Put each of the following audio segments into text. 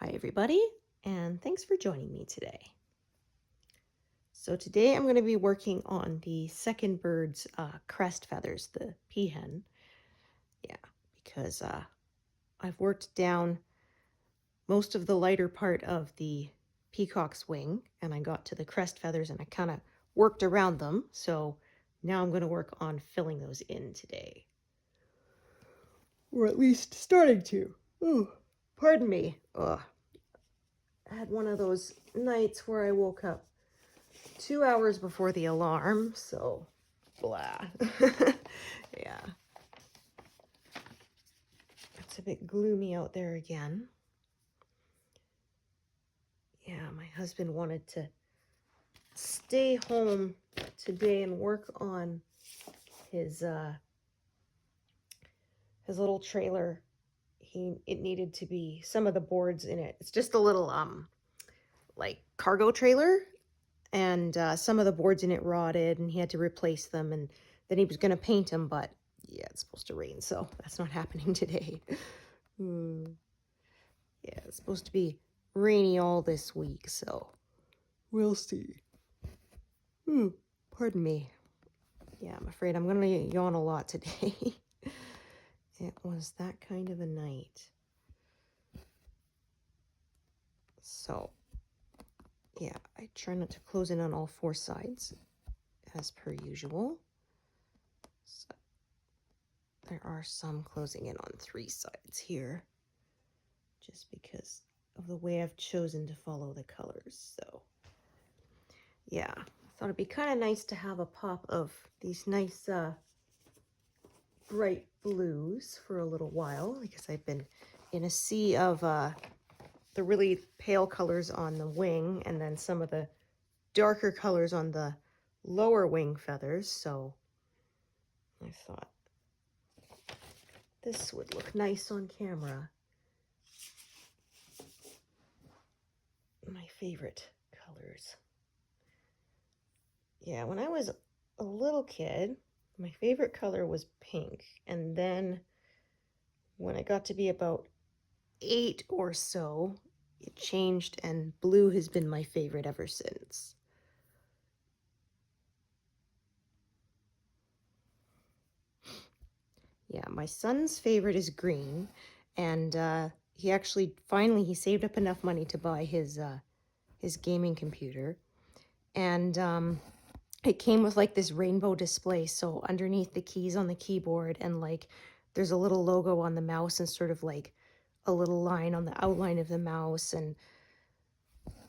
Hi everybody, and thanks for joining me today. So today I'm going to be working on the second bird's crest feathers, the peahen. Yeah, because I've worked down most of the lighter part of the peacock's wing, and I got to the crest feathers and I kind of worked around them. So now I'm going to work on filling those in today. Or at least starting to. Oh, pardon me. Ugh. I had one of those nights where I woke up 2 hours before the alarm, so blah. Yeah. It's a bit gloomy out there again. Yeah, my husband wanted to stay home today and work on his little trailer. It needed to be some of the boards in it. It's just a little like cargo trailer, and some of the boards in it rotted and he had to replace them, and then he was going to paint them, but yeah, it's supposed to rain, so that's not happening today. Yeah, it's supposed to be rainy all this week, so we'll see. Pardon me. Yeah, I'm afraid I'm going to yawn a lot today. It was that kind of a night. So, yeah, I try not to close in on all four sides, as per usual. So, there are some closing in on 3 sides here, just because of the way I've chosen to follow the colors. So, yeah, I thought it'd be kind of nice to have a pop of these nice bright blues for a little while, because I've been in a sea of the really pale colors on the wing and then some of the darker colors on the lower wing feathers. So I thought this would look nice on camera. My favorite colors. Yeah, when I was a little kid, my favorite color was pink, and then when I got to be about 8 or so, it changed, and blue has been my favorite ever since. Yeah, my son's favorite is green, and he actually he saved up enough money to buy his gaming computer, and it came with like this rainbow display. So underneath the keys on the keyboard, and like there's a little logo on the mouse, and sort of like a little line on the outline of the mouse, and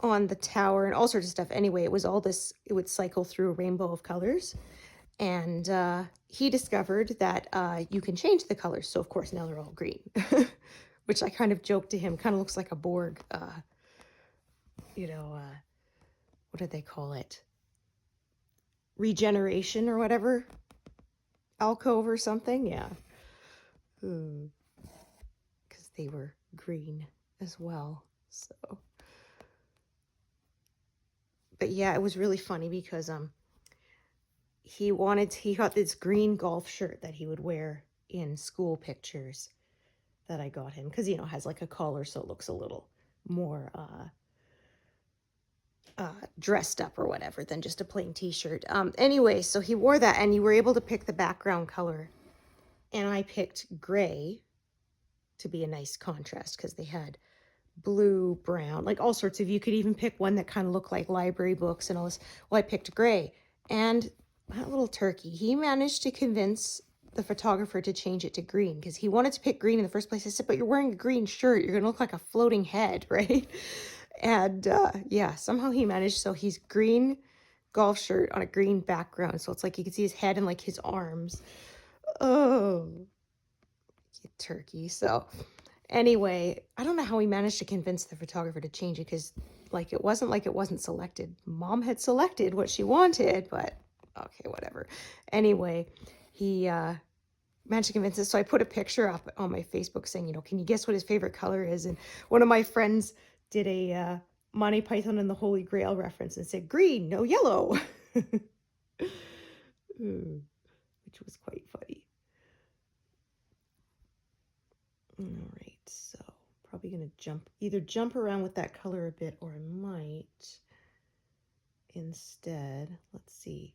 on the tower, and all sorts of stuff. Anyway, it was all this, it would cycle through a rainbow of colors. And he discovered that you can change the colors. So, of course, now they're all green, which I kind of joked to him, kind of looks like a Borg, what did they call it? Regeneration or whatever? Alcove or something? Yeah. Because they were green as well. So, but yeah, it was really funny because he got this green golf shirt that he would wear in school pictures that I got him, because, it has like a collar, so it looks a little more dressed up or whatever than just a plain t-shirt. Anyway, so he wore that, and you were able to pick the background color, and I picked gray to be a nice contrast, because they had blue, brown, like all sorts of, you could even pick one that kind of looked like library books and all this. Well, I picked gray, and that little turkey, he managed to convince the photographer to change it to green, because he wanted to pick green in the first place. I said, but you're wearing a green shirt, you're gonna look like a floating head, right? And yeah, somehow he managed. So he's green golf shirt on a green background, so it's like you can see his head and like his arms. Oh, you turkey. So anyway, I don't know how he managed to convince the photographer to change it, because it wasn't selected. Mom had selected what she wanted, but okay, whatever. Anyway, he managed to convince us. So I put a picture up on my Facebook saying, can you guess what his favorite color is? And one of my friends did a Monty Python and the Holy Grail reference and said, green, no yellow. Which was quite funny. All right, so probably going to either jump around with that color a bit, or I might instead, let's see.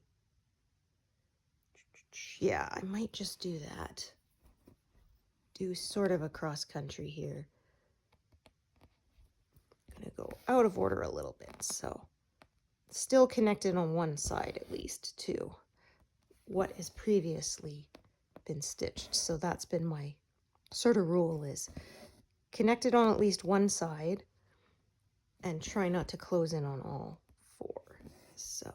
Yeah, I might just do that. Do sort of a cross country here. I'm going to go out of order a little bit, so still connected on one side at least to what has previously been stitched. So that's been my sort of rule, is connected on at least one side and try not to close in on all four. So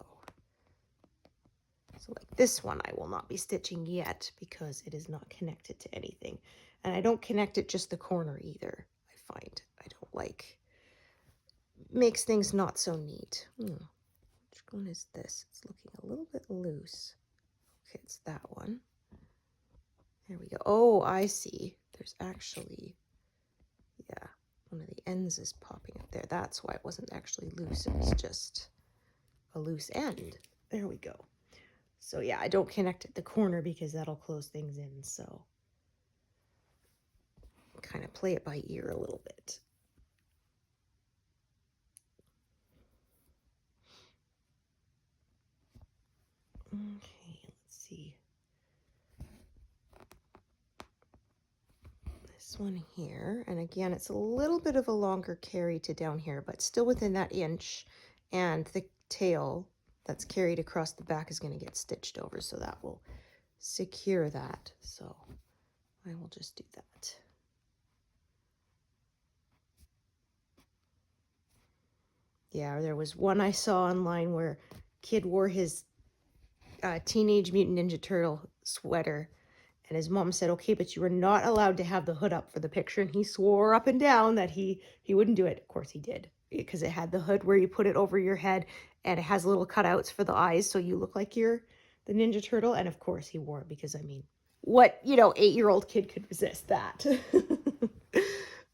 like this one, I will not be stitching yet because it is not connected to anything. And I don't connect it just the corner either. I find I don't like, makes things not so neat. Which one is this? It's looking a little bit loose. Okay, it's that one. There we go. Oh, I see. There's actually, yeah, one of the ends is popping up there. That's why it wasn't actually loose. It was just a loose end. There we go. So yeah, I don't connect at the corner because that'll close things in. So kind of play it by ear a little bit. Okay, let's see. This one here, and again, it's a little bit of a longer carry to down here, but still within that inch, and the tail that's carried across the back is going to get stitched over, so that will secure that. So I will just do that. Yeah, there was one I saw online where kid wore his Teenage Mutant Ninja Turtle sweater, and his mom said, okay, but you were not allowed to have the hood up for the picture, and he swore up and down that he wouldn't do it. Of course he did, because it had the hood where you put it over your head, and it has little cutouts for the eyes so you look like you're the Ninja Turtle. And of course he wore it, because I mean, what 8-year-old kid could resist that?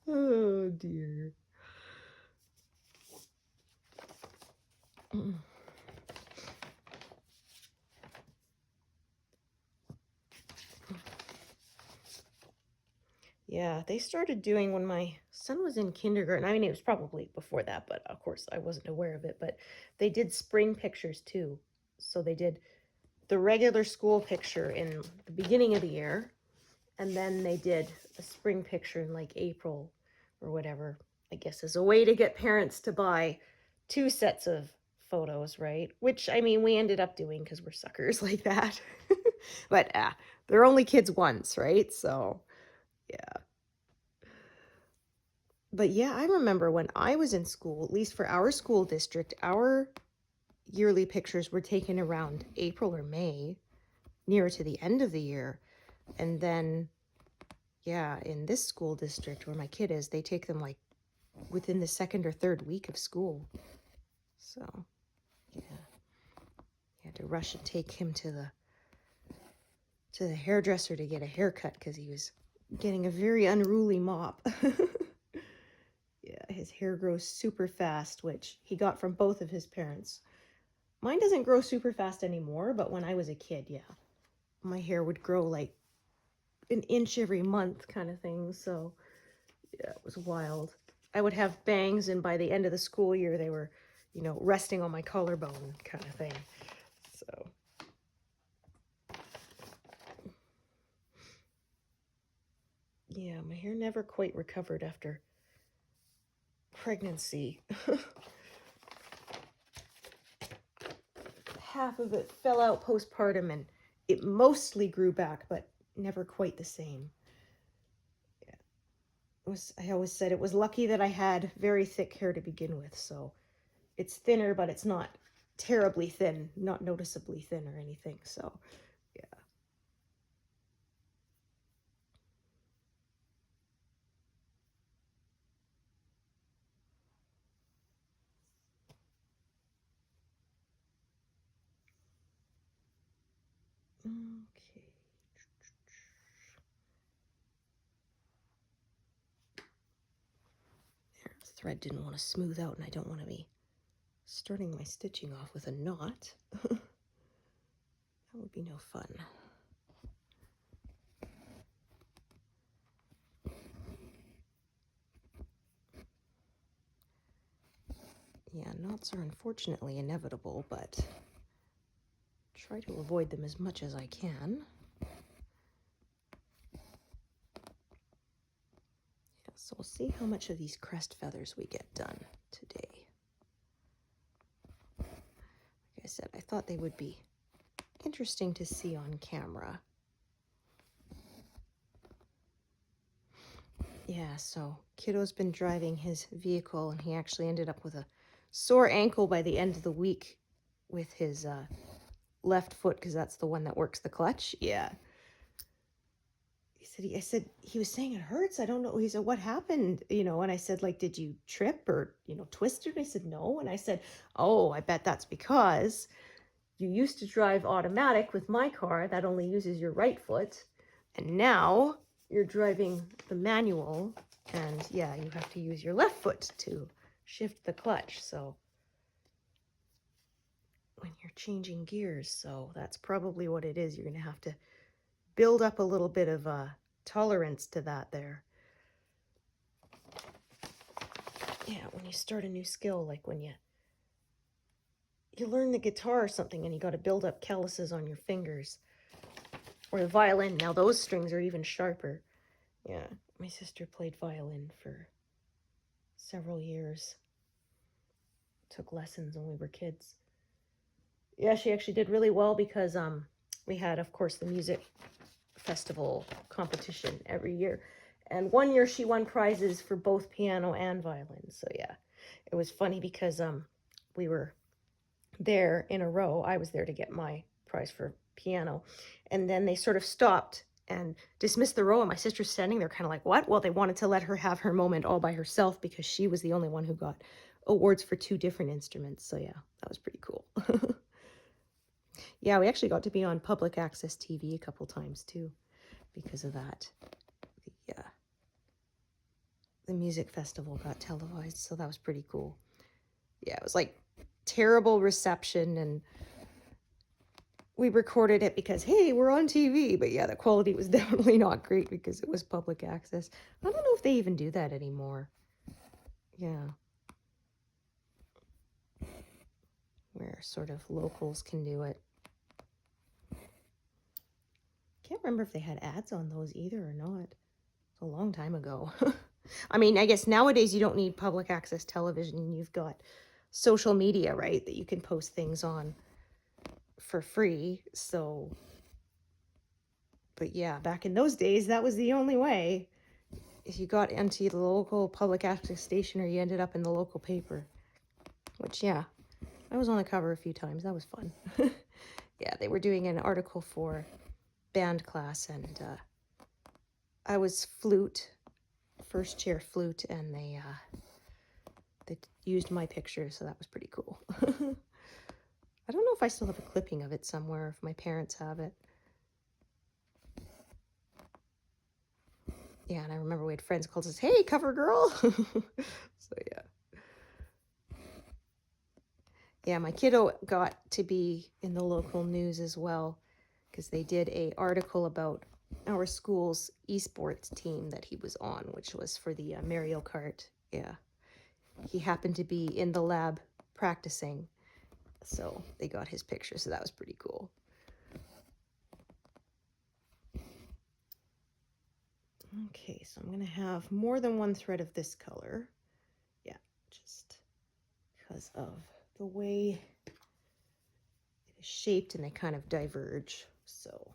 Oh dear. Yeah, they started doing when my son was in kindergarten. I mean, it was probably before that, but of course I wasn't aware of it. But they did spring pictures too. So they did the regular school picture in the beginning of the year, and then they did a spring picture in like April or whatever, I guess, as a way to get parents to buy 2 sets of photos, right? Which, I mean, we ended up doing because we're suckers like that. But they're only kids once, right? So yeah. But yeah, I remember when I was in school, at least for our school district, our yearly pictures were taken around April or May, nearer to the end of the year. And then, yeah, in this school district where my kid is, they take them like within the 2nd or 3rd week of school. So, yeah. I had to rush and take him to the hairdresser to get a haircut because he was getting a very unruly mop. Yeah, his hair grows super fast, which he got from both of his parents. Mine doesn't grow super fast anymore, but when I was a kid, yeah, my hair would grow like an inch every month kind of thing. So yeah, it was wild. I would have bangs, and by the end of the school year, they were, resting on my collarbone kind of thing. So yeah, my hair never quite recovered after pregnancy. Half of it fell out postpartum, and it mostly grew back, but never quite the same. Yeah. I always said it was lucky that I had very thick hair to begin with, so it's thinner, but it's not terribly thin, not noticeably thin or anything. So yeah. Okay. There, the thread didn't want to smooth out, and I don't want to be starting my stitching off with a knot. That would be no fun. Yeah, knots are unfortunately inevitable, but try to avoid them as much as I can. Yeah, so we'll see how much of these crest feathers we get done today. Like I said, I thought they would be interesting to see on camera. Yeah, so kiddo's been driving his vehicle and he actually ended up with a sore ankle by the end of the week with his left foot, because that's the one that works the clutch. Yeah. I said, he was saying it hurts. I don't know. He said, what happened? You know, and I said, like, did you trip or, you know, twist it? And he said, no. And I said, oh, I bet that's because you used to drive automatic with my car that only uses your right foot. And now you're driving the manual, and yeah, you have to use your left foot to shift the clutch. So when you're changing gears, so that's probably what it is. You're going to have to build up a little bit of tolerance to that there. Yeah, when you start a new skill, like when you learn the guitar or something and you got to build up calluses on your fingers. Or the violin. Now those strings are even sharper. Yeah, my sister played violin for several years. Took lessons when we were kids. Yeah, she actually did really well because we had, of course, the music festival competition every year. And one year she won prizes for both piano and violin. So yeah, it was funny because we were there in a row. I was there to get my prize for piano. And then they sort of stopped and dismissed the row. And my sister's standing there kind of like, what? Well, they wanted to let her have her moment all by herself because she was the only one who got awards for 2 different instruments. So yeah, that was pretty cool. Yeah, we actually got to be on public access TV a couple times too because of that. Yeah. The music festival got televised, so that was pretty cool. Yeah, it was like terrible reception, and we recorded it because, hey, we're on TV. But yeah, the quality was definitely not great because it was public access. I don't know if they even do that anymore. Yeah. Where sort of locals can do it. Can't remember if they had ads on those either or not. It's a long time ago. I mean, I guess nowadays you don't need public access television. You've got social media, right, that you can post things on for free. So, but yeah, back in those days, that was the only way. If you got into the local public access station, or you ended up in the local paper, which, yeah, I was on the cover a few times. That was fun. Yeah, they were doing an article for band class, and I was flute, first chair flute, and they used my picture, so that was pretty cool. I don't know if I still have a clipping of it somewhere, if my parents have it. Yeah, and I remember we had friends called us, hey, cover girl. So yeah. Yeah, my kiddo got to be in the local news as well, because they did an article about our school's esports team that he was on, which was for the Mario Kart. Yeah, he happened to be in the lab practicing, so they got his picture, so that was pretty cool. Okay, so I'm going to have more than one thread of this color. Yeah, just because of the way it is shaped, and they kind of diverge. So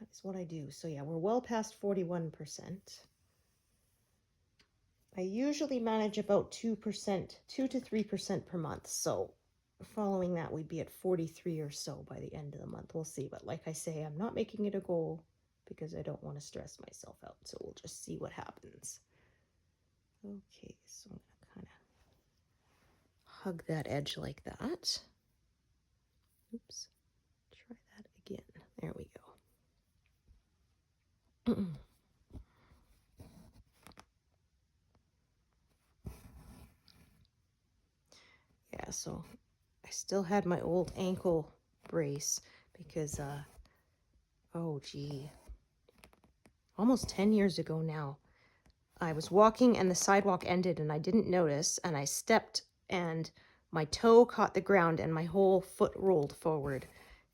that's what I do. So yeah, we're well past 41%. I usually manage about 2%, 2 to 3% per month. So following that, we'd be at 43 or so by the end of the month. We'll see. But like I say, I'm not making it a goal because I don't want to stress myself out. So we'll just see what happens. Okay, so I'm going to kind of hug that edge like that. Oops. Try that again. There we go. Yeah, so I still had my old ankle brace because, oh gee, almost 10 years ago now, I was walking and the sidewalk ended and I didn't notice, and I stepped and my toe caught the ground and my whole foot rolled forward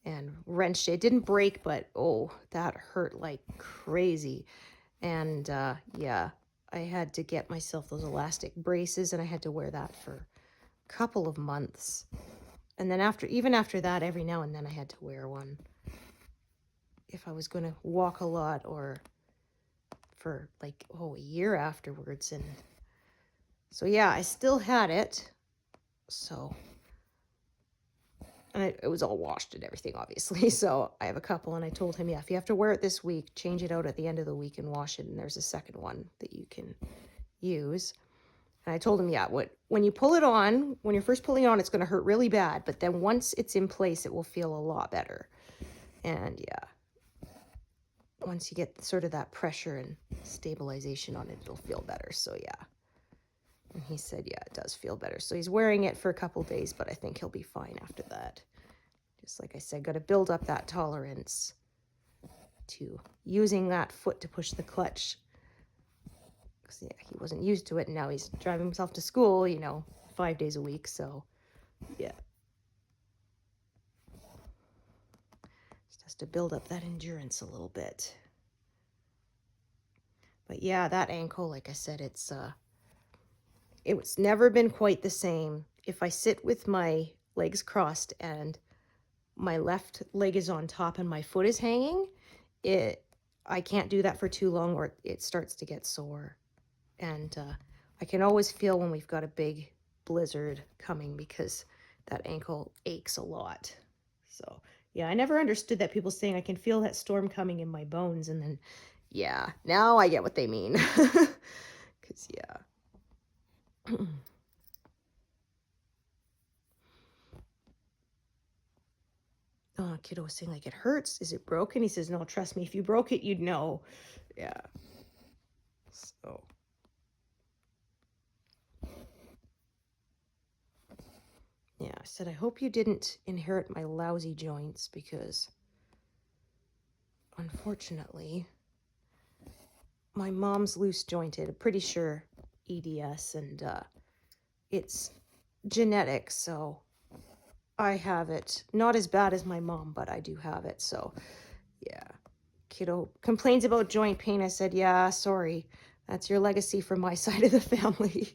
and wrenched it. It didn't break, but oh, that hurt like crazy. And yeah, I had to get myself those elastic braces, and I had to wear that for a couple of months. And then even after that, every now and then I had to wear one if I was going to walk a lot, or for like, a year afterwards. And so yeah, I still had it. So, and it was all washed and everything, obviously. So I have a couple, and I told him, yeah, if you have to wear it this week, change it out at the end of the week and wash it. And there's a second one that you can use. And I told him, yeah, when you pull it on, when you're first pulling it on, it's going to hurt really bad. But then once it's in place, it will feel a lot better. And yeah, once you get sort of that pressure and stabilization on it, it'll feel better. So yeah. And he said, yeah, it does feel better. So he's wearing it for a couple days, but I think he'll be fine after that. Just like I said, got to build up that tolerance to using that foot to push the clutch. Because yeah, he wasn't used to it, and now he's driving himself to school, 5 days a week. So yeah. Just has to build up that endurance a little bit. But yeah, that ankle, like I said, it's never been quite the same. If I sit with my legs crossed and my left leg is on top and my foot is hanging, I can't do that for too long, or it starts to get sore. And I can always feel when we've got a big blizzard coming, because that ankle aches a lot. So yeah, I never understood that, people saying I can feel that storm coming in my bones. And then yeah, now I get what they mean. Because yeah. Kiddo was saying, like, it hurts. Is it broken? He says, no, trust me, if you broke it, you'd know. Yeah. So. Yeah, I said, I hope you didn't inherit my lousy joints, because unfortunately, my mom's loose jointed. I'm pretty sure EDS, and it's genetic, so I have it. Not as bad as my mom, but I do have it. So yeah, kiddo complains about joint pain. I said, yeah, sorry, that's your legacy from my side of the family.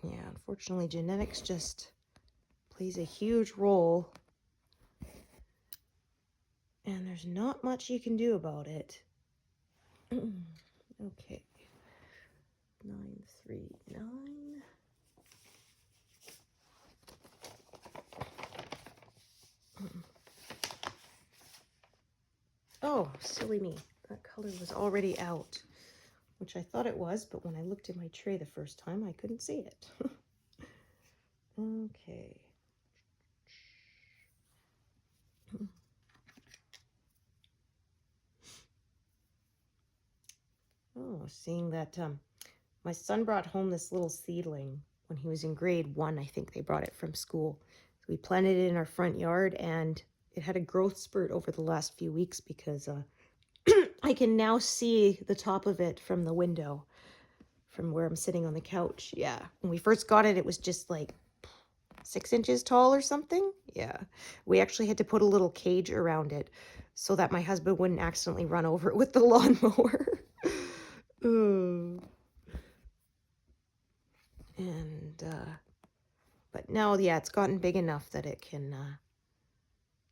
Yeah, unfortunately, genetics just plays a huge role, and there's not much you can do about it. Okay. 939. Oh, silly me. That color was already out, which I thought it was, but when I looked at my tray the first time, I couldn't see it. Okay. Oh, seeing that my son brought home this little seedling when he was in grade 1. I think they brought it from school. So we planted it in our front yard, and it had a growth spurt over the last few weeks, because I can now see the top of it from the window, from where I'm sitting on the couch. Yeah. When we first got it, it was just like 6 inches tall or something. Yeah. We actually had to put a little cage around it so that my husband wouldn't accidentally run over it with the lawnmower. And but now, yeah, it's gotten big enough that it can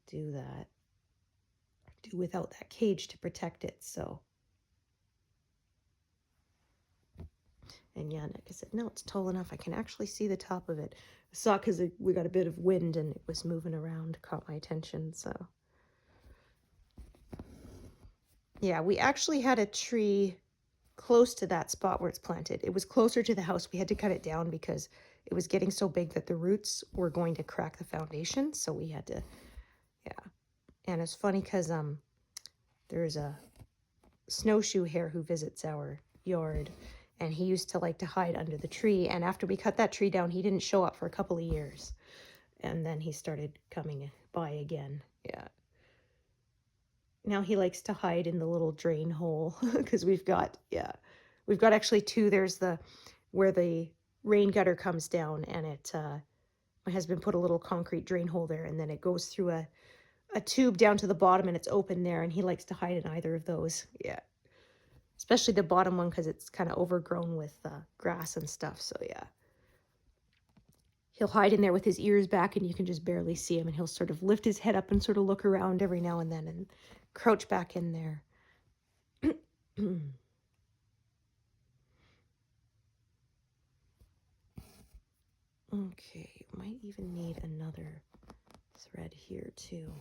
do that. Do without that cage to protect it. So, and yeah, like I said, no, it's tall enough. I can actually see the top of it. I saw, because we got a bit of wind and it was moving around, caught my attention. So yeah, we actually had a tree close to that spot where it's planted. It was closer to the house. We had to cut it down because it was getting so big that the roots were going to crack the foundation. So we had to, yeah. And it's funny because there's a snowshoe hare who visits our yard, and he used to like to hide under the tree. And after we cut that tree down, he didn't show up for a couple of years. And then he started coming by again. Yeah. Now he likes to hide in the little drain hole because we've got actually two. There's where the rain gutter comes down, and my husband put a little concrete drain hole there, and then it goes through a tube down to the bottom, and it's open there, and he likes to hide in either of those. Yeah. Especially the bottom one because it's kind of overgrown with grass and stuff. So yeah. He'll hide in there with his ears back and you can just barely see him, and he'll sort of lift his head up and sort of look around every now and then and crouch back in there. Okay, might even need another thread here too.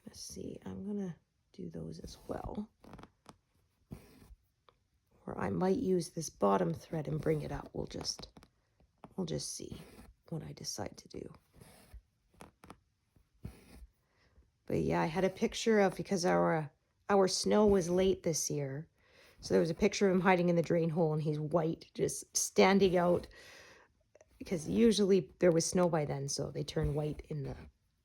Let's see, I'm gonna do those as well. Or I might use this bottom thread and bring it up. We'll just see what I decide to do. But yeah, I had a picture of, because our snow was late this year, so there was a picture of him hiding in the drain hole, and he's white, just standing out, because usually there was snow by then, so they turn white in the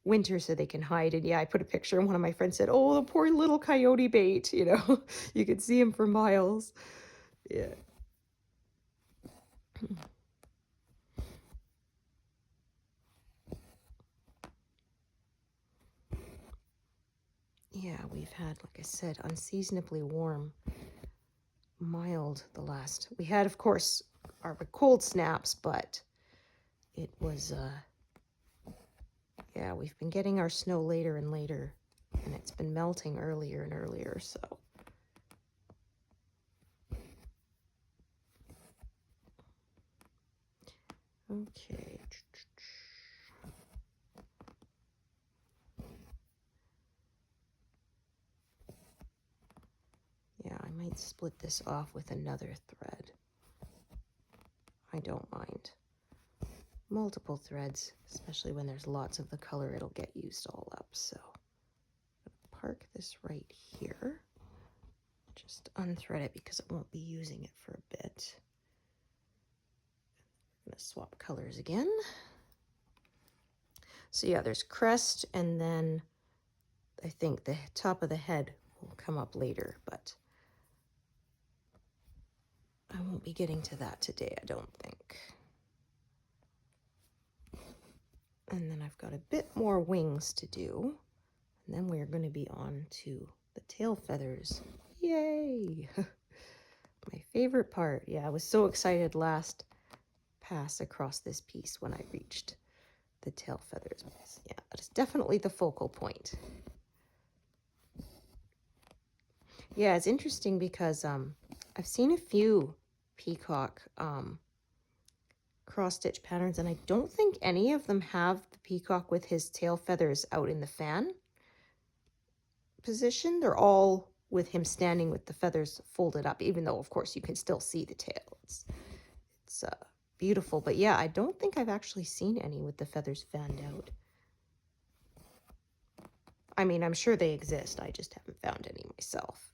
winter so they can hide. And yeah, I put a picture, and one of my friends said, "Oh, the poor little coyote bait," you know. You could see him for miles. Yeah. Yeah, we've had, like I said, unseasonably warm, mild we had, of course, our cold snaps, but it was, yeah, we've been getting our snow later and later, and it's been melting earlier and earlier, so. Okay. Yeah, I might split this off with another thread. I don't mind. Multiple threads, especially when there's lots of the color, it'll get used all up. So park this right here. Just unthread it because I won't be using it for a bit. I'm gonna swap colors again. So yeah, there's crest, and then I think the top of the head will come up later, but I won't be getting to that today, I don't think. And then I've got a bit more wings to do, and then we're going to be on to the tail feathers. Yay! My favorite part. Yeah, I was so excited last pass across this piece when I reached the tail feathers. Yeah, that is definitely the focal point. Yeah, it's interesting because I've seen a few peacock cross stitch patterns, and I don't think any of them have the peacock with his tail feathers out in the fan position. They're all with him standing with the feathers folded up, even though of course you can still see the tail. It's beautiful, but yeah, I don't think I've actually seen any with the feathers fanned out. I mean, I'm sure they exist, I just haven't found any myself.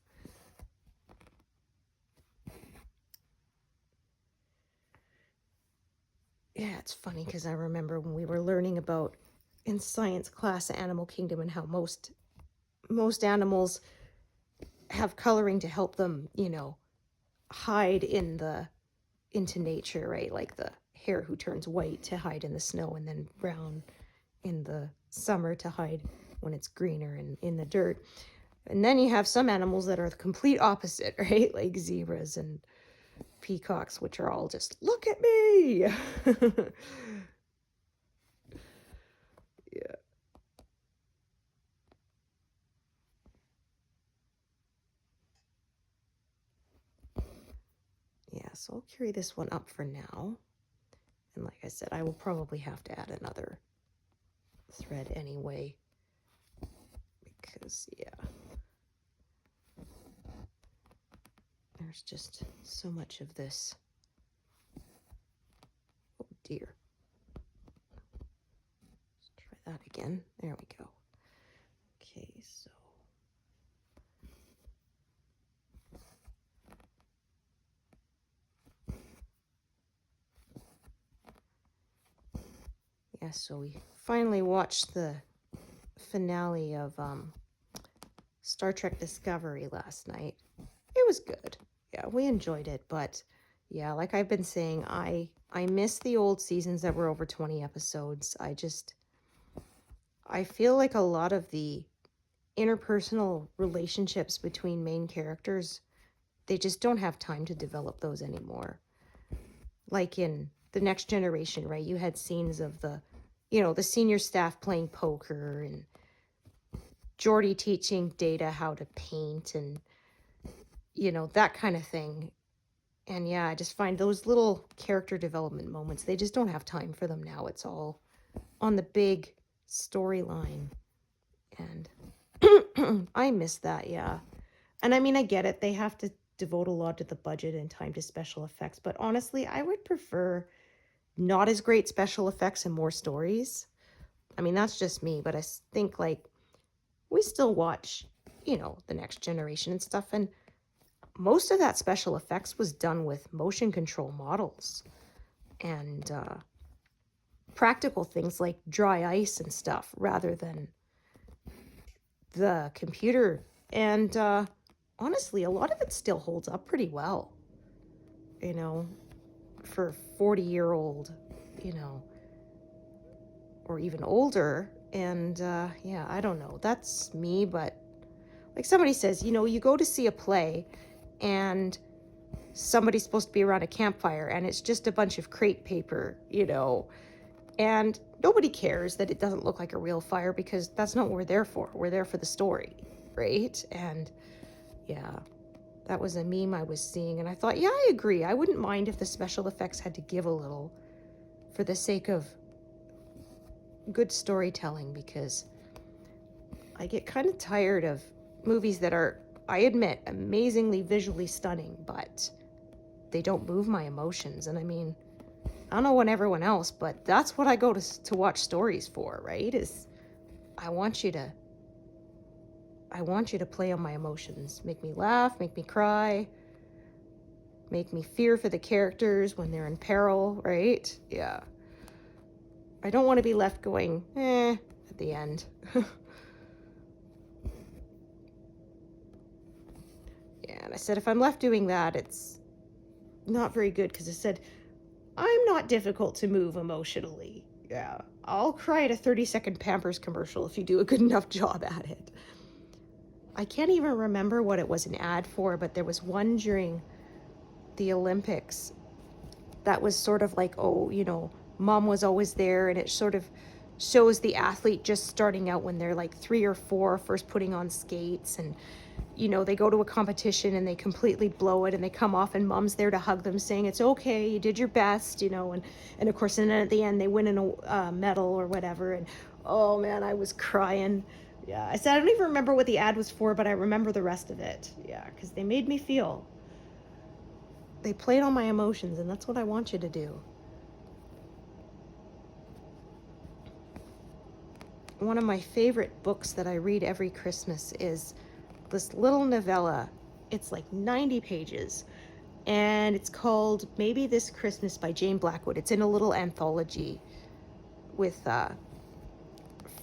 Yeah, it's funny because I remember when we were learning about in science class Animal Kingdom and how most animals have coloring to help them, you know, hide into nature, right? Like the hare who turns white to hide in the snow, and then brown in the summer to hide when it's greener and in the dirt. And then you have some animals that are the complete opposite, right? Like zebras and peacocks, which are all just, look at me. Yeah. Yeah, so I'll carry this one up for now. And like I said, I will probably have to add another thread anyway, because yeah, there's just so much of this. Oh dear. Let's try that again. There we go. Okay, so Yeah, so we finally watched the finale of Star Trek Discovery last night. It was good. Yeah, we enjoyed it, but yeah, like I've been saying, I miss the old seasons that were over 20 episodes. I feel like a lot of the interpersonal relationships between main characters, they just don't have time to develop those anymore. Like in The Next Generation, right? You had scenes of the senior staff playing poker and Geordi teaching Data how to paint and, that kind of thing. And yeah, I just find those little character development moments, they just don't have time for them now. It's all on the big storyline. And I miss that, yeah. And I mean, I get it. They have to devote a lot to the budget and time to special effects. But honestly, I would prefer not as great special effects and more stories. I mean, that's just me. But I think, like, we still watch, The Next Generation and stuff. And most of that special effects was done with motion control models and practical things like dry ice and stuff rather than the computer. And honestly, a lot of it still holds up pretty well, for 40-year-old, or even older. And yeah, I don't know. That's me, but like somebody says, you go to see a play and somebody's supposed to be around a campfire and it's just a bunch of crepe paper, and nobody cares that it doesn't look like a real fire because that's not what we're there for. We're there for the story, right? And yeah, that was a meme I was seeing and I thought, yeah, I agree. I wouldn't mind if the special effects had to give a little for the sake of good storytelling, because I get kind of tired of movies that are, I admit, amazingly visually stunning, but they don't move my emotions. And I mean, I don't know what everyone else, but that's what I go to watch stories for, right? Is I want you to play on my emotions. Make me laugh, make me cry, make me fear for the characters when they're in peril, right? Yeah. I don't want to be left going, at the end. Yeah, and I said, if I'm left doing that, it's not very good, because I said, I'm not difficult to move emotionally. Yeah, I'll cry at a 30-second Pampers commercial if you do a good enough job at it. I can't even remember what it was an ad for, but there was one during the Olympics that was sort of like, Mom was always there, and it sort of shows the athlete just starting out when they're like 3 or 4, first putting on skates, and they go to a competition and they completely blow it and they come off and Mom's there to hug them saying, it's okay, you did your best, and of course, and then at the end they win a medal or whatever. And oh man, I was crying. Yeah, I said, I don't even remember what the ad was for, but I remember the rest of it. Yeah, because they made me feel. They played on my emotions, and that's what I want you to do. One of my favorite books that I read every Christmas is this little novella. It's like 90 pages, and it's called Maybe This Christmas by Jane Blackwood. It's in a little anthology with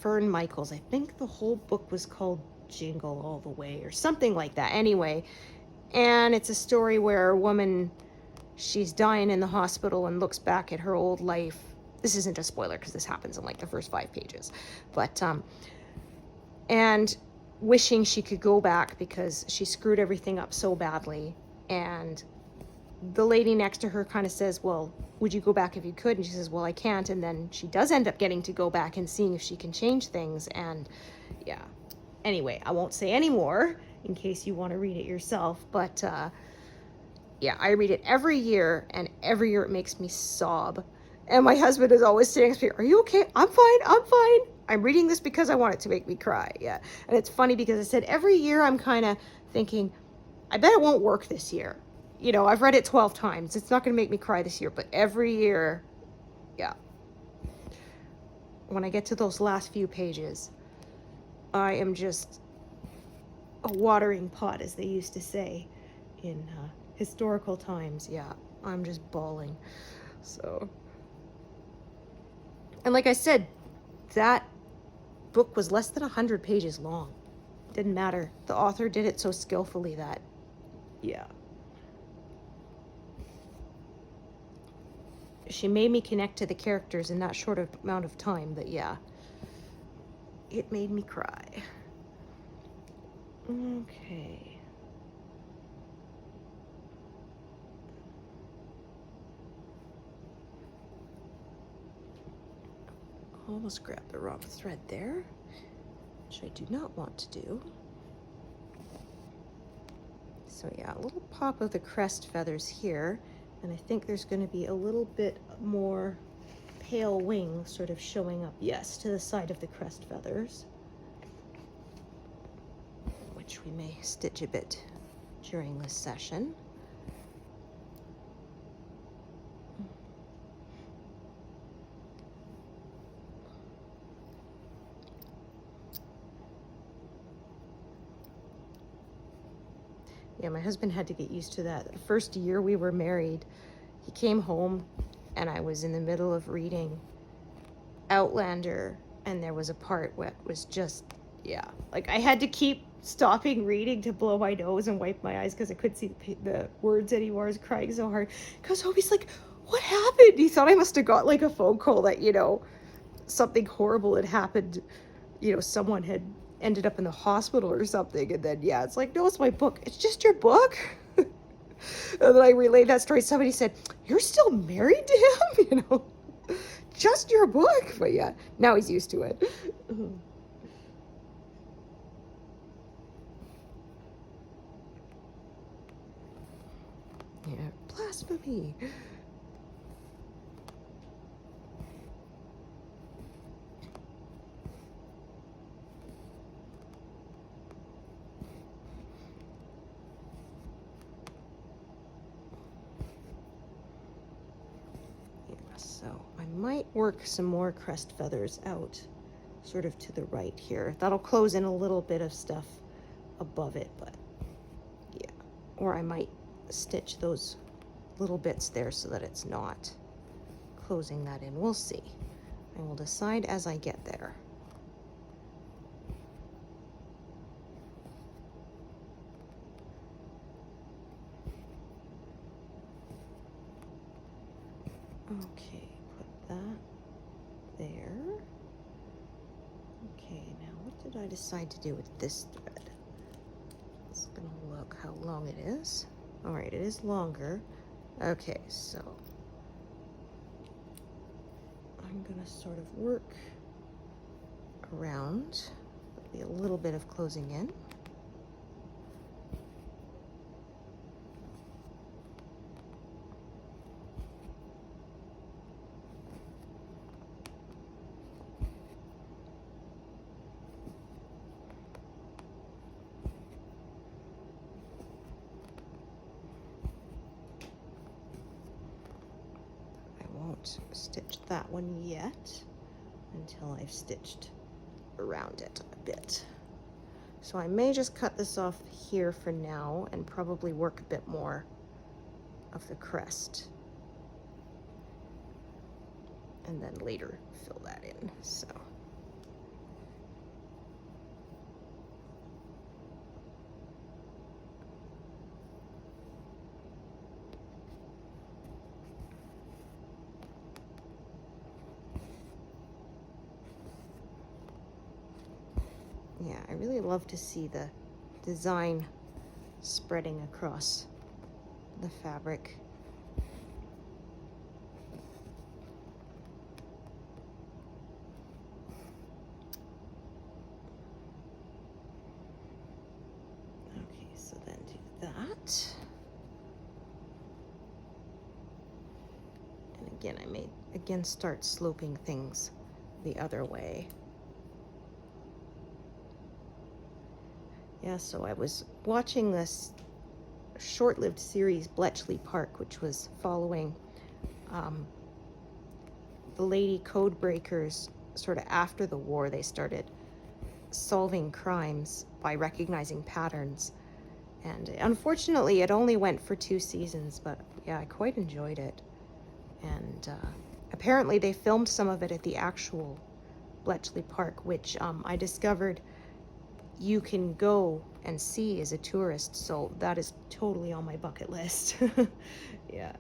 Fern Michaels. I think the whole book was called Jingle All the Way or something like that. Anyway, and it's a story where a woman, she's dying in the hospital and looks back at her old life. This isn't a spoiler because this happens in like the first 5 pages, but and wishing she could go back because she screwed everything up so badly. And the lady next to her kind of says, well, would you go back if you could? And she says, well, I can't. And then she does end up getting to go back and seeing if she can change things. And yeah, anyway, I won't say any more in case you want to read it yourself, but yeah, I read it every year, and every year it makes me sob. And my husband is always saying to me, are you okay? I'm fine. I'm reading this because I want it to make me cry. Yeah. And it's funny because I said every year I'm kind of thinking, I bet it won't work this year. I've read it 12 times. It's not going to make me cry this year, but every year, yeah. When I get to those last few pages, I am just a watering pot, as they used to say in historical times. Yeah, I'm just bawling. So And like I said, that book was less than 100 pages long. Didn't matter. The author did it so skillfully that, yeah. She made me connect to the characters in that short amount of time that, yeah, it made me cry. Okay. Almost grabbed the wrong thread there, which I do not want to do. So yeah, a little pop of the crest feathers here, and I think there's going to be a little bit more pale wing sort of showing up, yes, to the side of the crest feathers, which we may stitch a bit during this session. Yeah, my husband had to get used to that. The first year we were married, he came home and I was in the middle of reading Outlander, and there was a part where it was just, yeah, like I had to keep stopping reading to blow my nose and wipe my eyes because I couldn't see the words anymore. I was crying so hard. I was always like, what happened? He thought I must have got like a phone call that, you know, something horrible had happened. You know, someone had ended up in the hospital or something. And then, yeah, it's like, no, it's my book. It's just your book. And then I relayed that story. Somebody said, you're still married to him? You know, just your book. But yeah, now he's used to it. Yeah, blasphemy. So I might work some more crest feathers out sort of to the right here. That'll close in a little bit of stuff above it, but yeah. Or I might stitch those little bits there so that it's not closing that in. We'll see. I will decide as I get there. Okay, put that there. Okay, now what did I decide to do with this thread? It's gonna look how long it is. All right, it is longer. Okay, so I'm gonna sort of work around. There'll be a little bit of closing in. Stitch that one yet until I've stitched around it a bit. So I may just cut this off here for now and probably work a bit more of the crest and then later fill that in. So yeah, I really love to see the design spreading across the fabric. Okay, so then do that. And again, I may again start sloping things the other way. Yeah, so I was watching this short-lived series, Bletchley Park, which was following the lady code breakers sort of after the war. They started solving crimes by recognizing patterns. And unfortunately, it only went for 2 seasons, but yeah, I quite enjoyed it. And apparently they filmed some of it at the actual Bletchley Park, which I discovered you can go and see as a tourist, so that is totally on my bucket list. Yeah.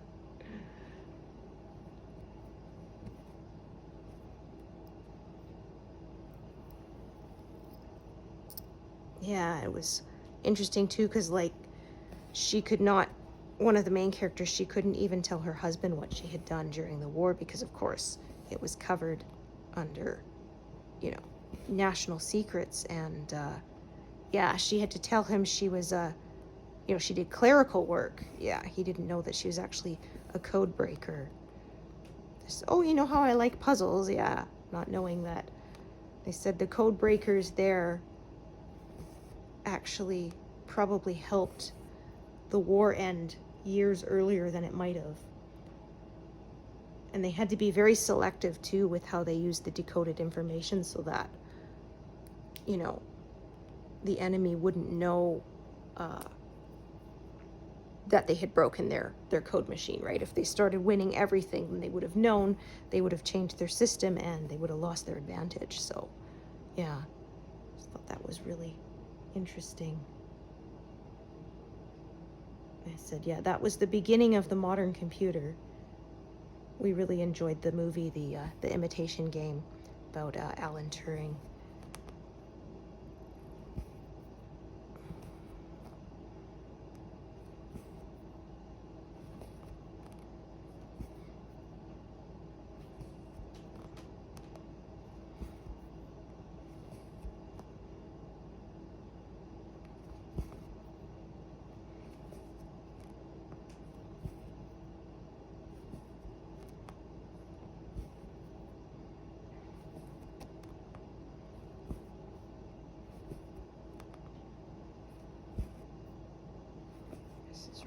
Yeah, it was interesting too, because like she could not, one of the main characters, she couldn't even tell her husband what she had done during the war because, of course, it was covered under, you know, national secrets. And yeah, she had to tell him she was you know, she did clerical work. Yeah, he didn't know that she was actually a code breaker. Just, oh, you know how I like puzzles? Yeah, not knowing that they said the code breakers there actually probably helped the war end years earlier than it might have. And they had to be very selective too with how they used the decoded information so that, you know, the enemy wouldn't know that they had broken their code machine, right? If they started winning everything, then they would have known, they would have changed their system, and they would have lost their advantage. So, yeah, I thought that was really interesting. I said, yeah, that was the beginning of the modern computer. We really enjoyed the movie, the Imitation Game, about Alan Turing.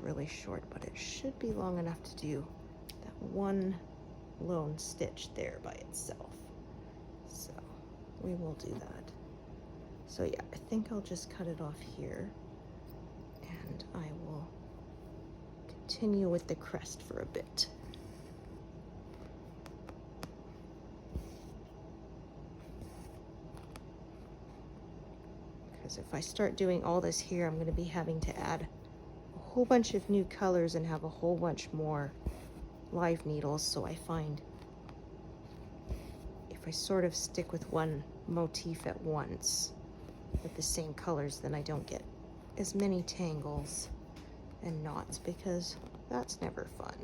Really short, but it should be long enough to do that one lone stitch there by itself. So we will do that. So yeah, I think I'll just cut it off here, and I will continue with the crest for a bit. Because if I start doing all this here, I'm going to be having to add a whole bunch of new colors and have a whole bunch more live needles. So I find if I sort of stick with one motif at once with the same colors, then I don't get as many tangles and knots, because that's never fun.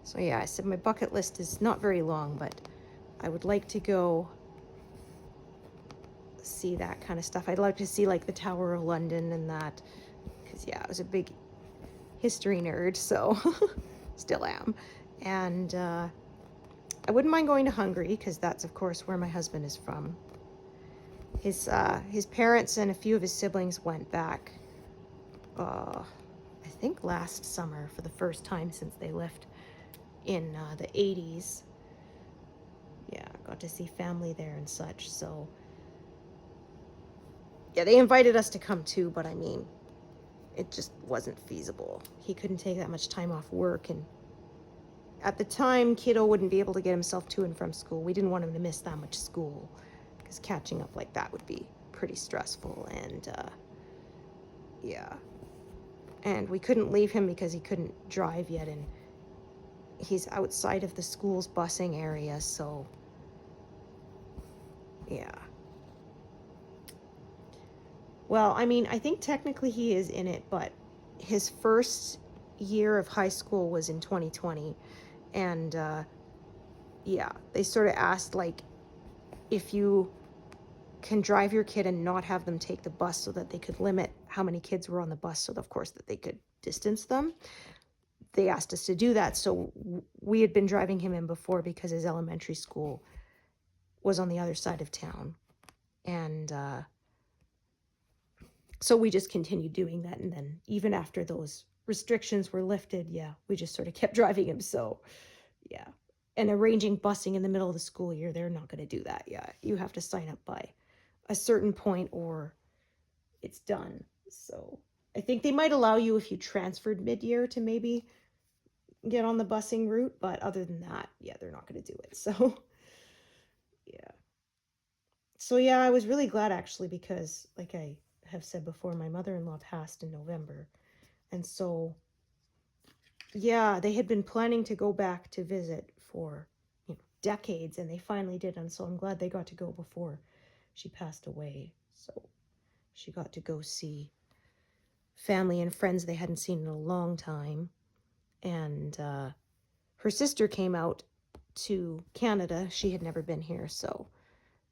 So yeah, I said my bucket list is not very long, but I would like to go see that kind of stuff. I'd like to see like the Tower of London and that, because yeah, I was a big history nerd, so still am. And I wouldn't mind going to Hungary, because that's of course where my husband is from. His parents and a few of his siblings went back, I think last summer, for the first time since they left in the 80s. Yeah, got to see family there and such. So yeah, they invited us to come too, but I mean, it just wasn't feasible. He couldn't take that much time off work, and at the time, kiddo wouldn't be able to get himself to and from school. We didn't want him to miss that much school, because catching up like that would be pretty stressful. And yeah, and we couldn't leave him because he couldn't drive yet, and he's outside of the school's busing area, so yeah. Well, I mean, I think technically he is in it, but his first year of high school was in 2020. And yeah, they sort of asked, like, if you can drive your kid and not have them take the bus, so that they could limit how many kids were on the bus, so of course that they could distance them. They asked us to do that. So we had been driving him in before, because his elementary school was on the other side of town. And so we just continued doing that. And then even after those restrictions were lifted, yeah, we just sort of kept driving him. So yeah. And arranging busing in the middle of the school year, they're not going to do that. Yeah, you have to sign up by a certain point or it's done. So I think they might allow you, if you transferred mid-year, to maybe get on the busing route, but other than that, yeah, they're not going to do it. So, yeah. So, yeah, I was really glad actually because, like I have said before, my mother-in-law passed in November. And so, yeah, they had been planning to go back to visit for, decades, and they finally did. And so I'm glad they got to go before she passed away. So she got to go see family and friends they hadn't seen in a long time. And her sister came out to Canada. She had never been here. So,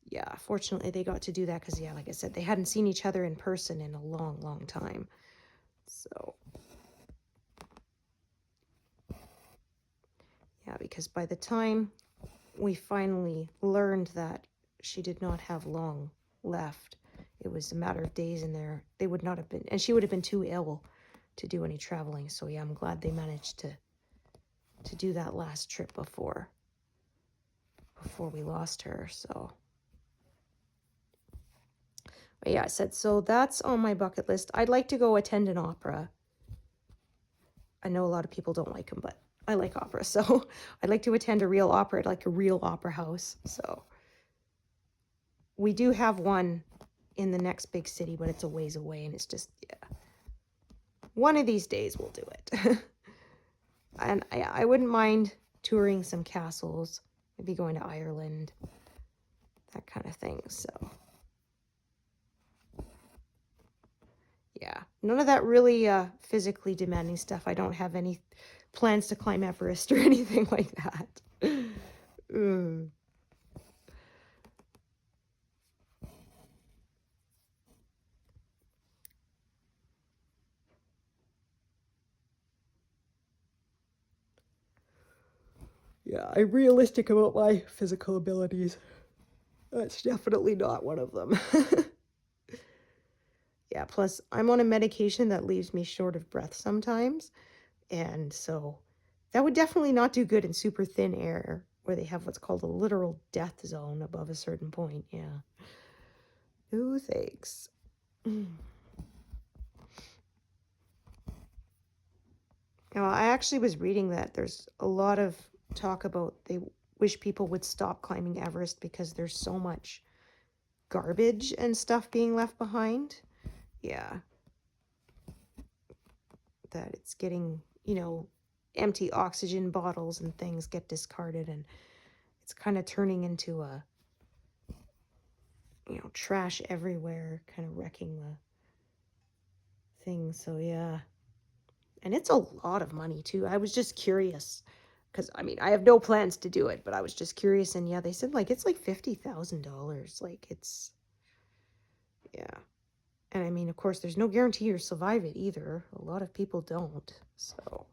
yeah, fortunately they got to do that because, yeah, like I said, they hadn't seen each other in person in a long, long time. So, yeah, because by the time we finally learned that she did not have long left, it was a matter of days, and they would not have been, and she would have been too ill to do any traveling. So, yeah, I'm glad they managed to do that last trip before we lost her. So, but yeah, I said, so that's on my bucket list. I'd like to go attend an opera. I know a lot of people don't like them, but I like opera. So I'd like to attend a real opera at like a real opera house. So we do have one in the next big city, but it's a ways away, and it's just, yeah. One of these days we'll do it. And I wouldn't mind touring some castles, maybe going to Ireland, that kind of thing. So, yeah, none of that really physically demanding stuff. I don't have any plans to climb Everest or anything like that. Yeah, I'm realistic about my physical abilities. That's definitely not one of them. Yeah, plus I'm on a medication that leaves me short of breath sometimes. And so that would definitely not do good in super thin air where they have what's called a literal death zone above a certain point. Yeah. No thanks. Now, I actually was reading that there's a lot of talk about they wish people would stop climbing Everest because there's so much garbage and stuff being left behind. Yeah. That it's getting, empty oxygen bottles and things get discarded, and it's kind of turning into a, trash everywhere, kind of wrecking the thing. So, yeah. And it's a lot of money, too. I was just curious because, I have no plans to do it, but I was just curious. And, yeah, they said, it's like $50,000. It's, yeah. And, of course, there's no guarantee you'll survive it either. A lot of people don't. So,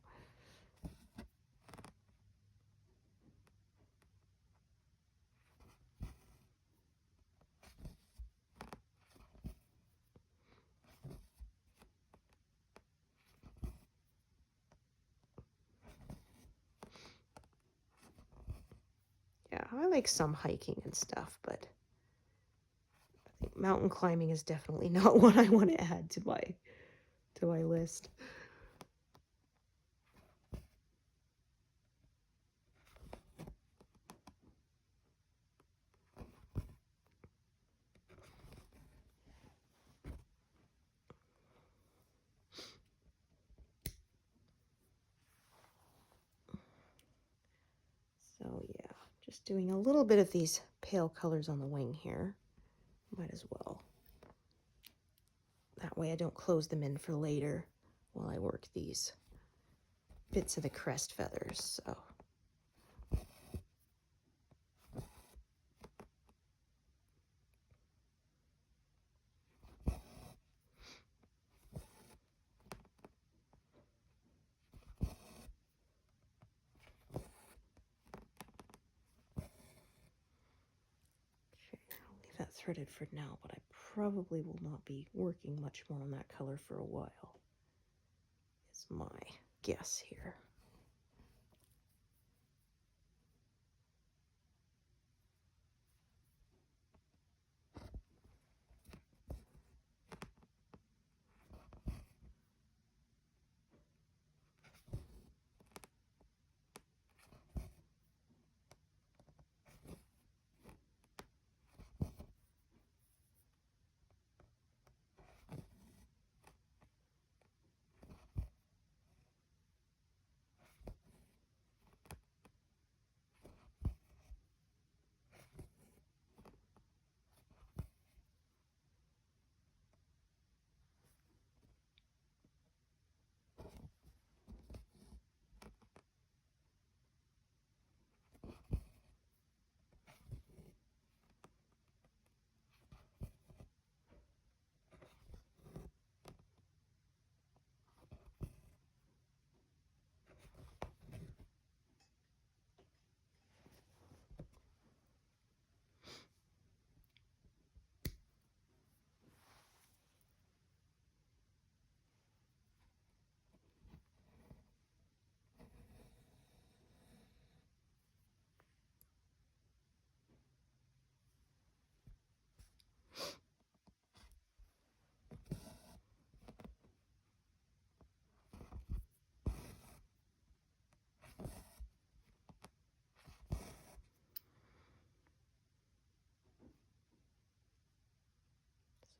yeah, I like some hiking and stuff, but I think mountain climbing is definitely not what I want to add to my list. So, yeah, just doing a little bit of these pale colors on the wing here. Might as well. That way I don't close them in for later while I work these bits of the crest feathers. So, I'll leave that threaded for now, but I probably will not be working much more on that color for a while. Is my guess here.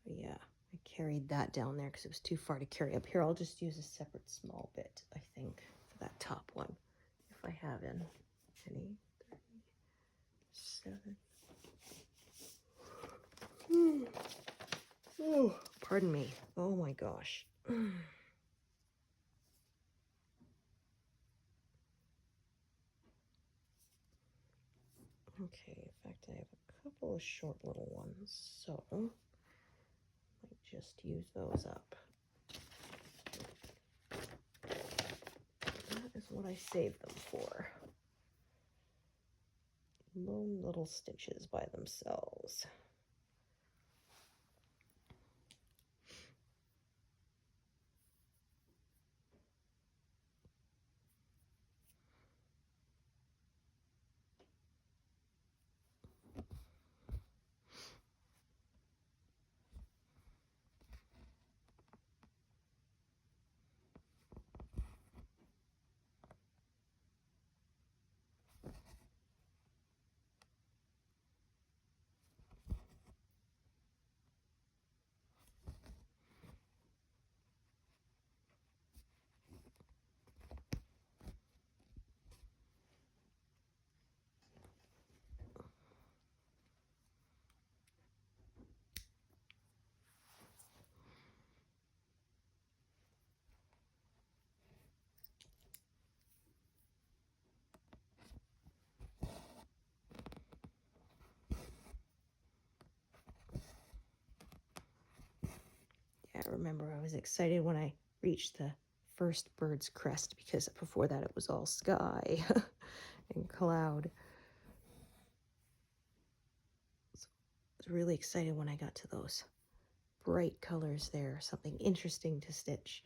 Yeah, I carried that down there because it was too far to carry up here. I'll just use a separate small bit, I think, for that top one, if I have any. 37. Oh, pardon me. Oh my gosh. Okay, in fact, I have a couple of short little ones, so I might just use those up. That is what I saved them for. Lone little stitches by themselves. Yeah, I remember I was excited when I reached the first bird's crest because before that it was all sky and cloud. So I was really excited when I got to those bright colors there, something interesting to stitch.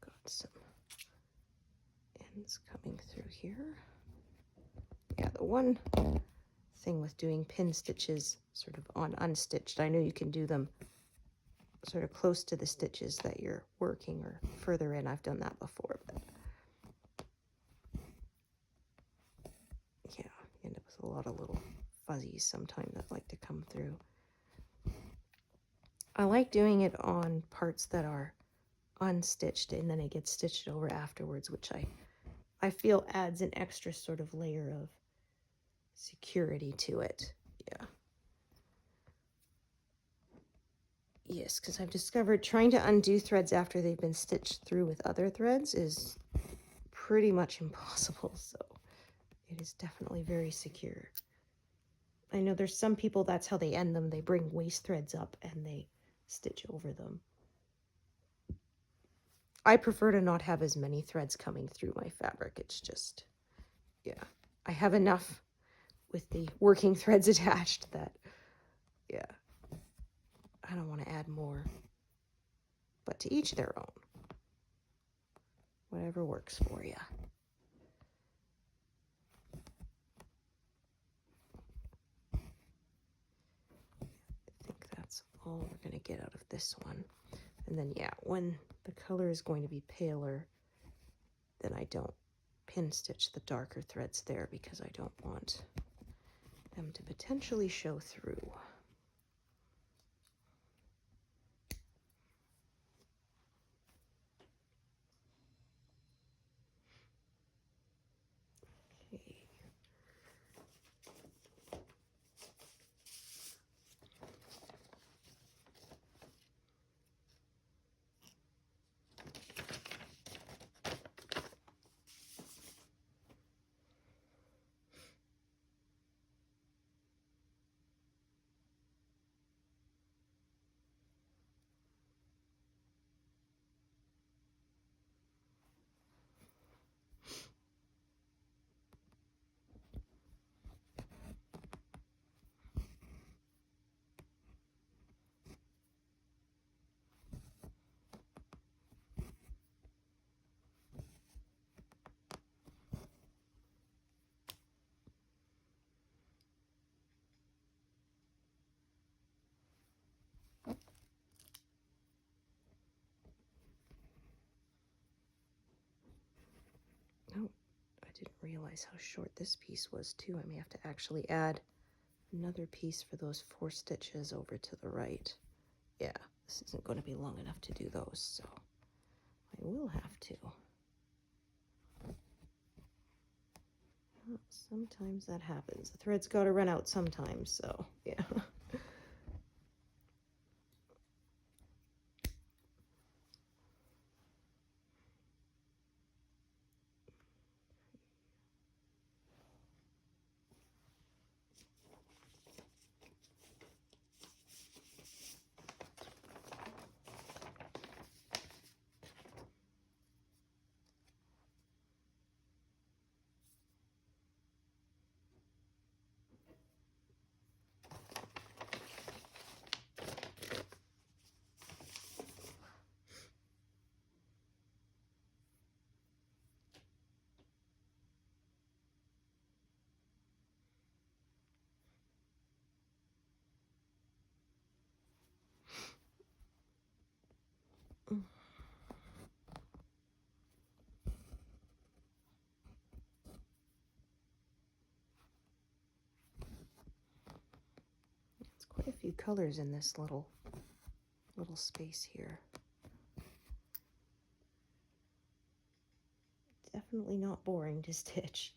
Got some ends coming through here. Yeah, the one thing with doing pin stitches sort of on unstitched, I know you can do them sort of close to the stitches that you're working or further in. I've done that before, but yeah, you end up with a lot of little fuzzies sometimes that like to come through. I like doing it on parts that are unstitched and then it gets stitched over afterwards, which I feel adds an extra sort of layer of security to it. Yeah. Yes, because I've discovered trying to undo threads after they've been stitched through with other threads is pretty much impossible, so it is definitely very secure. I know there's some people that's how they end them. They bring waist threads up and they stitch over them. I prefer to not have as many threads coming through my fabric. It's just, yeah, I have enough with the working threads attached that, yeah, I don't want to add more. But to each their own. Whatever works for you. I think that's all we're going to get out of this one. And then, yeah, when the color is going to be paler, then I don't pin stitch the darker threads there because I don't want them to potentially show through. Okay. Oh, I didn't realize how short this piece was too. I may have to actually add another piece for those 4 stitches over to the right. Yeah, this isn't going to be long enough to do those, so I will have to. Well, sometimes that happens. The thread's got to run out sometimes, so yeah. It's quite a few colors in this little space here. Definitely not boring to stitch.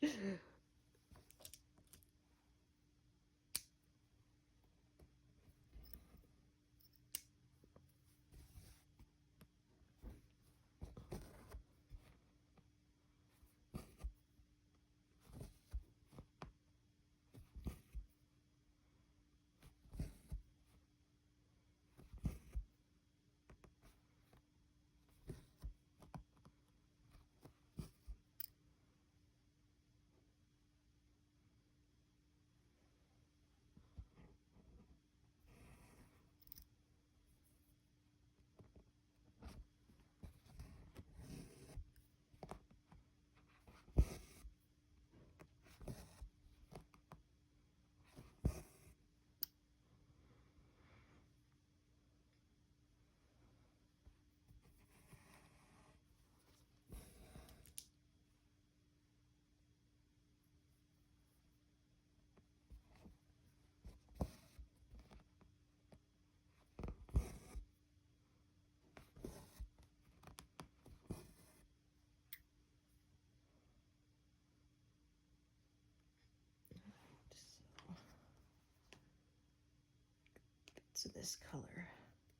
So this color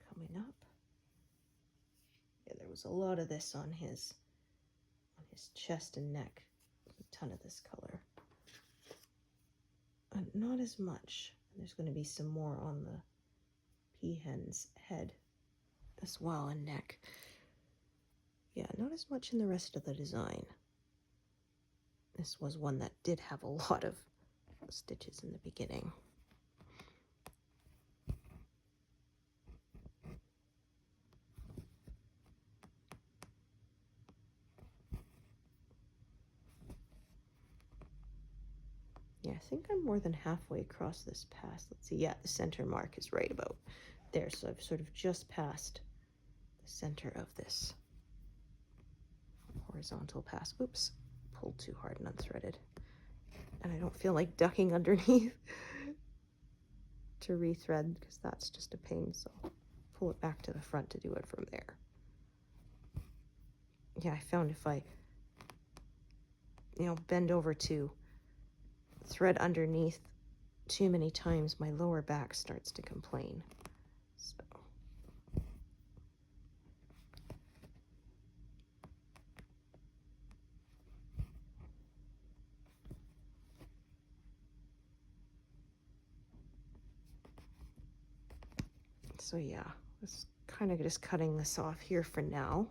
coming up. Yeah, there was a lot of this on his chest and neck. A ton of this color. not as much. There's going to be some more on the peahen's head as well, and neck. Yeah, not as much in the rest of the design. This was one that did have a lot of stitches in the beginning. Yeah, I think I'm more than halfway across this pass. Let's see. Yeah, the center mark is right about there. So I've sort of just passed the center of this horizontal pass. Oops, pulled too hard and unthreaded. And I don't feel like ducking underneath to rethread because that's just a pain. So pull it back to the front to do it from there. Yeah, I found if I, bend over to thread underneath too many times, my lower back starts to complain. So yeah, it's kind of just cutting this off here for now.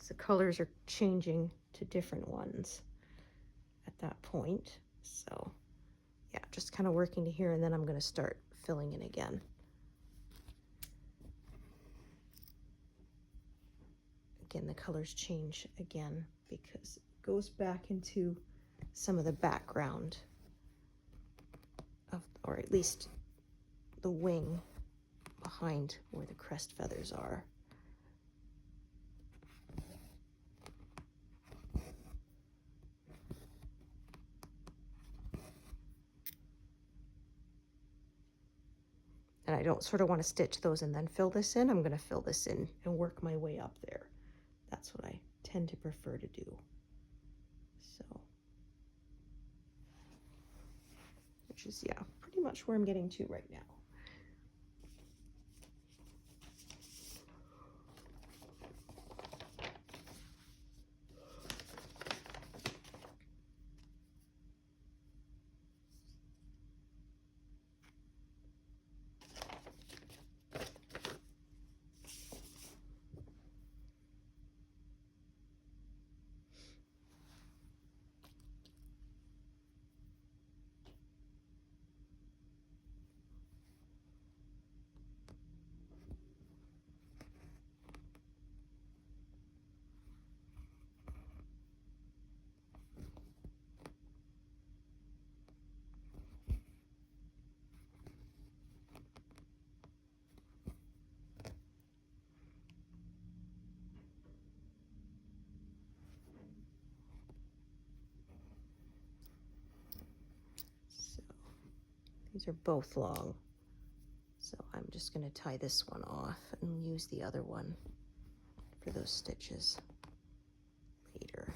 The colors are changing to different ones at that point. So yeah, just kind of working to here, and then I'm going to start filling in again. Again, the colors change again because it goes back into some of the background of, or at least the wing behind where the crest feathers are. And I don't sort of want to stitch those and then fill this in. I'm going to fill this in and work my way up there. That's what I tend to prefer to do. So, which is, yeah, pretty much where I'm getting to right now. These are both long, so I'm just going to tie this one off and use the other one for those stitches later.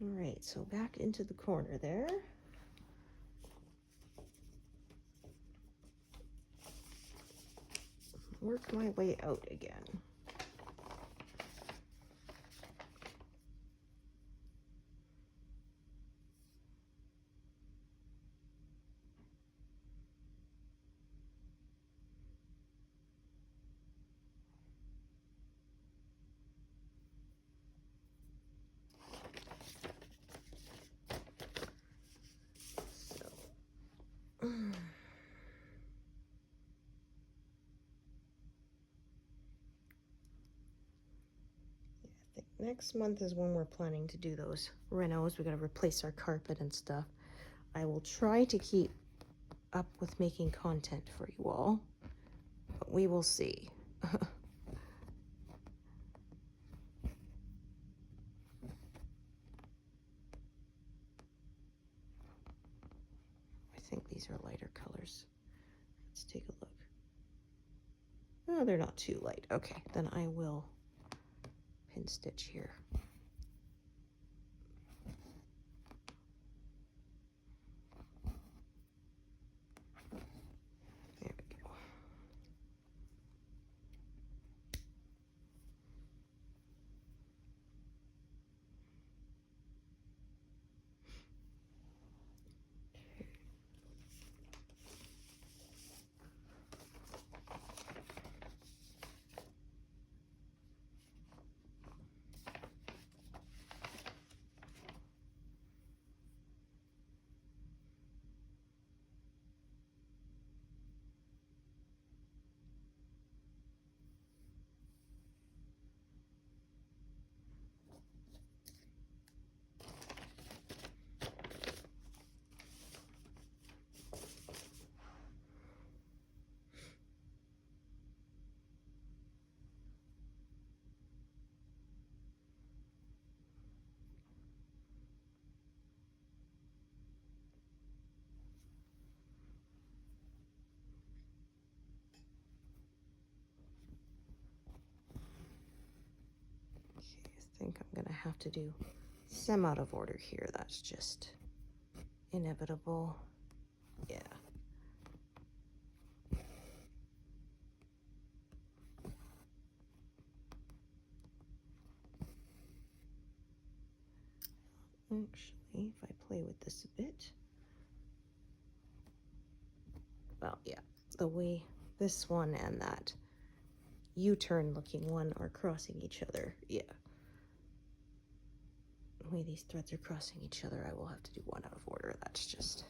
All right, so back into the corner there. Work my way out again. Next month is when we're planning to do those renos. We got to replace our carpet and stuff. I will try to keep up with making content for you all, but we will see. these are lighter colors. Let's take a look. Oh, they're not too light. Okay, then I will pin stitch here. There we go. I think I'm gonna have to do some out of order here. That's just inevitable. Yeah. Actually, if I play with this a bit, well, yeah, the way this one and that U-turn looking one are crossing each other, yeah. The way these threads are crossing each other, I will have to do one out of order. That's just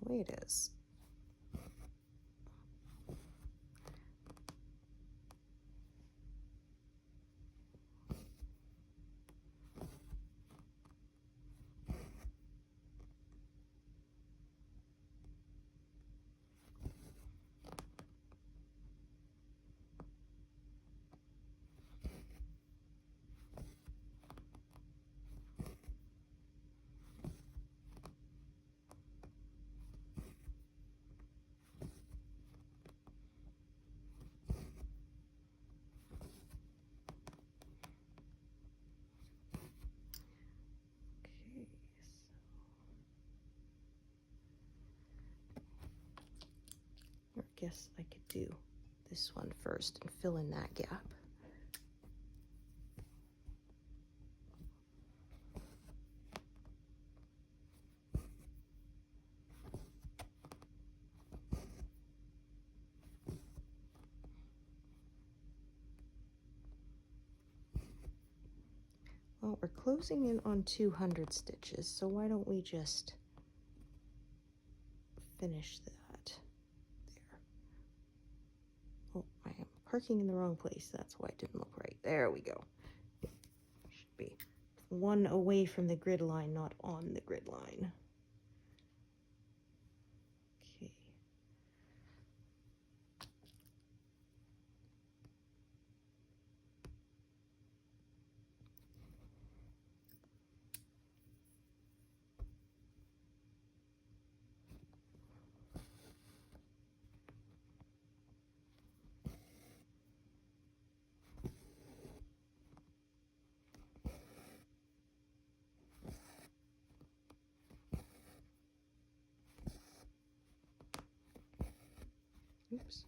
the way it is. I guess I could do this one first and fill in that gap. Well, we're closing in on 200 stitches, so why don't we just finish that there. Oh, I am parking in the wrong place. That's why it didn't look right. There we go. Should be one away from the grid line, not on the grid line. Okay. Oops.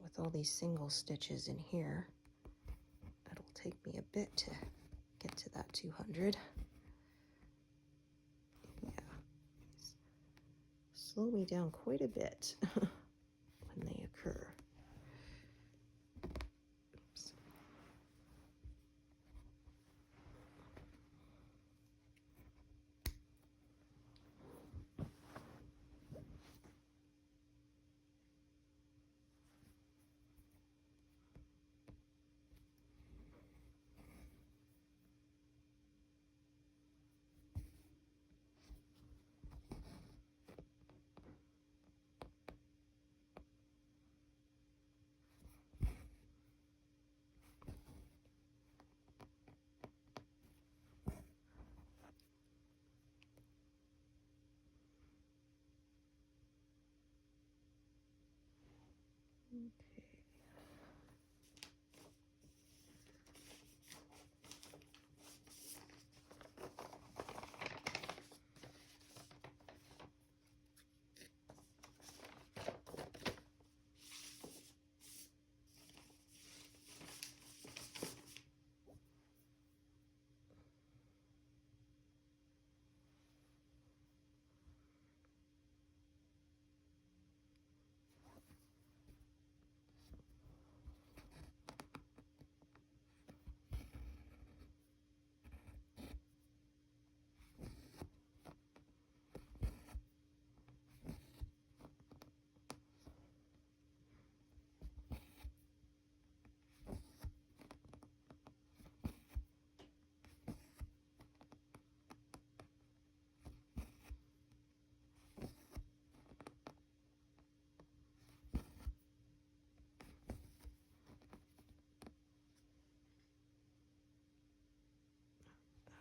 With all these single stitches in here, it'll take me a bit to get to that 200. Yeah, slow me down quite a bit when they occur. Oops. Okay.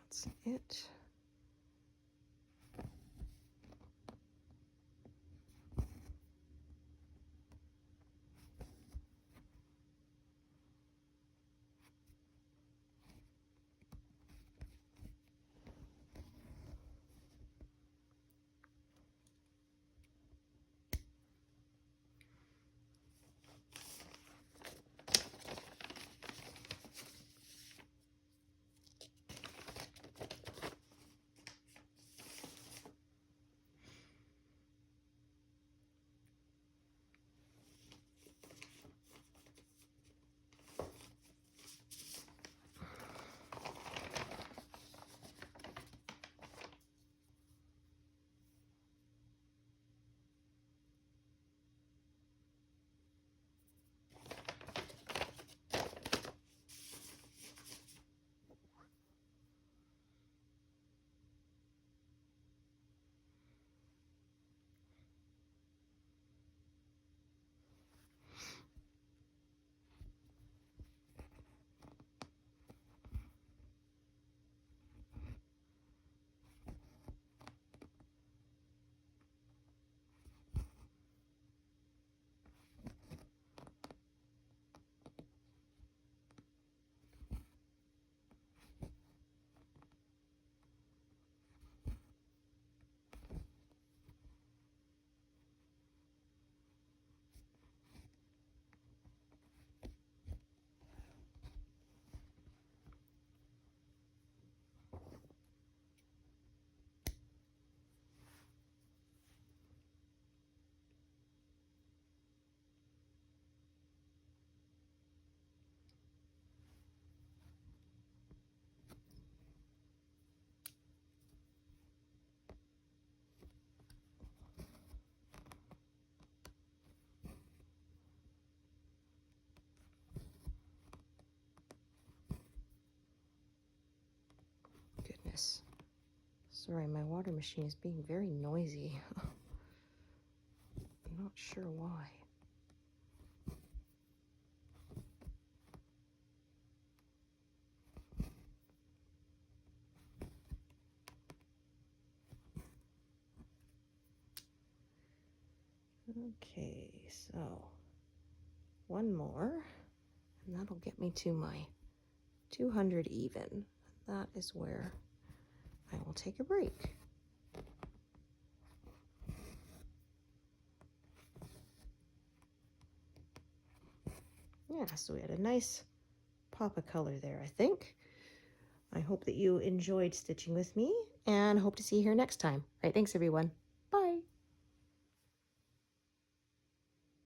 That's it. Goodness. Sorry, my water machine is being very noisy. I'm not sure why. Okay, so one more, and that'll get me to my 200 even. That is where I will take a break. Yeah, so we had a nice pop of color there, I think. I hope that you enjoyed stitching with me and hope to see you here next time. All right, thanks everyone.